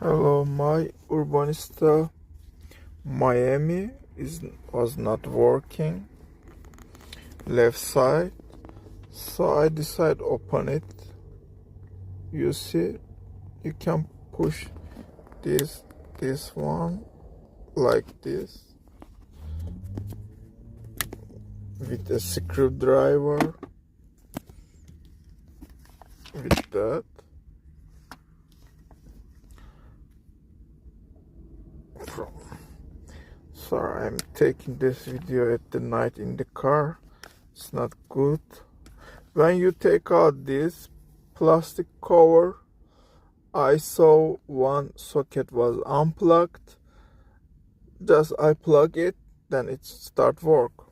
Hello, my Urbanista Miami was not working left side, so I decided open it. You see, you can push this one like this with a screwdriver with that. Sorry, I'm taking this video at the night in the car. It's not good. When you take out this plastic cover, I saw one socket was unplugged. Just I plug it, then it start work.